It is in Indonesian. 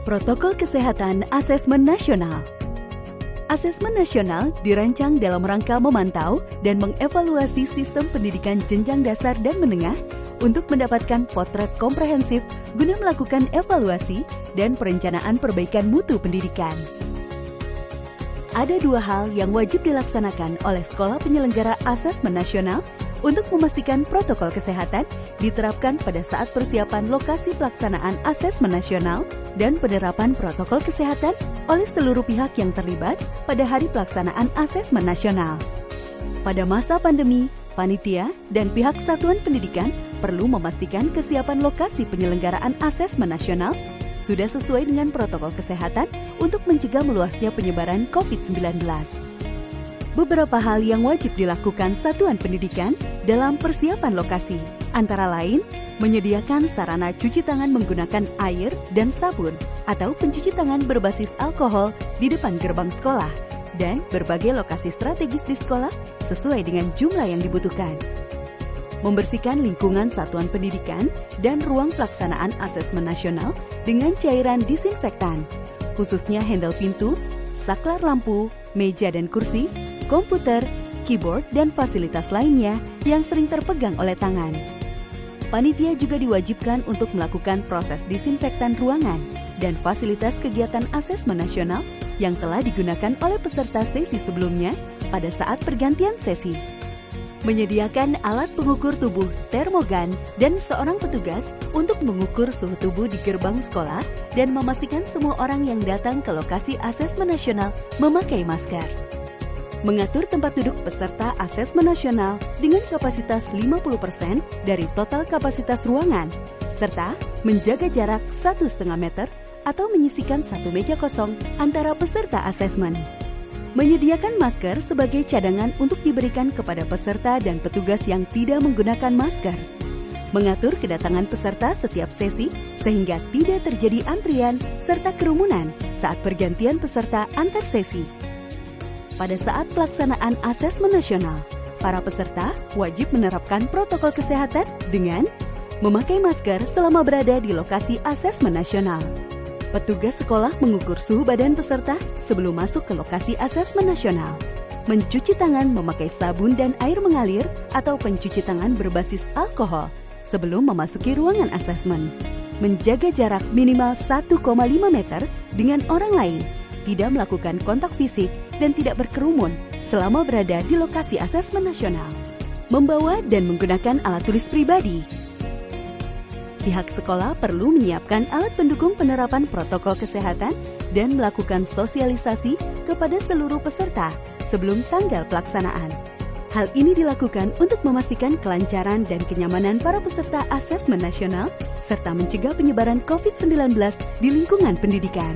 Protokol Kesehatan Asesmen Nasional. Asesmen nasional dirancang dalam rangka memantau dan mengevaluasi sistem pendidikan jenjang dasar dan menengah untuk mendapatkan potret komprehensif guna melakukan evaluasi dan perencanaan perbaikan mutu pendidikan. Ada dua hal yang wajib dilaksanakan oleh sekolah penyelenggara asesmen nasional untuk memastikan protokol kesehatan diterapkan pada saat persiapan lokasi pelaksanaan asesmen nasional dan penerapan protokol kesehatan oleh seluruh pihak yang terlibat pada hari pelaksanaan asesmen nasional. Pada masa pandemi, panitia dan pihak satuan pendidikan perlu memastikan kesiapan lokasi penyelenggaraan asesmen nasional sudah sesuai dengan protokol kesehatan untuk mencegah meluasnya penyebaran COVID-19. Beberapa hal yang wajib dilakukan satuan pendidikan dalam persiapan lokasi, antara lain menyediakan sarana cuci tangan menggunakan air dan sabun atau pencuci tangan berbasis alkohol di depan gerbang sekolah dan berbagai lokasi strategis di sekolah sesuai dengan jumlah yang dibutuhkan. Membersihkan lingkungan satuan pendidikan dan ruang pelaksanaan asesmen nasional dengan cairan disinfektan, khususnya handle pintu, saklar lampu, meja dan kursi, komputer, keyboard, dan fasilitas lainnya yang sering terpegang oleh tangan. Panitia juga diwajibkan untuk melakukan proses disinfektan ruangan dan fasilitas kegiatan asesmen nasional yang telah digunakan oleh peserta sesi sebelumnya pada saat pergantian sesi. Menyediakan alat pengukur tubuh termogan dan seorang petugas untuk mengukur suhu tubuh di gerbang sekolah dan memastikan semua orang yang datang ke lokasi asesmen nasional memakai masker. Mengatur tempat duduk peserta asesmen nasional dengan kapasitas 50% dari total kapasitas ruangan, serta menjaga jarak 1,5 meter atau menyisihkan satu meja kosong antara peserta asesmen. Menyediakan masker sebagai cadangan untuk diberikan kepada peserta dan petugas yang tidak menggunakan masker. Mengatur kedatangan peserta setiap sesi sehingga tidak terjadi antrian serta kerumunan saat pergantian peserta antar sesi. Pada saat pelaksanaan asesmen nasional, para peserta wajib menerapkan protokol kesehatan dengan memakai masker selama berada di lokasi asesmen nasional. Petugas sekolah mengukur suhu badan peserta sebelum masuk ke lokasi asesmen nasional. Mencuci tangan memakai sabun dan air mengalir atau pencuci tangan berbasis alkohol sebelum memasuki ruangan asesmen. Menjaga jarak minimal 1,5 meter dengan orang lain. Tidak melakukan kontak fisik dan tidak berkerumun selama berada di lokasi asesmen nasional. Membawa dan menggunakan alat tulis pribadi. Pihak sekolah perlu menyiapkan alat pendukung penerapan protokol kesehatan dan melakukan sosialisasi kepada seluruh peserta sebelum tanggal pelaksanaan. Hal ini dilakukan untuk memastikan kelancaran dan kenyamanan para peserta asesmen nasional serta mencegah penyebaran COVID-19 di lingkungan pendidikan.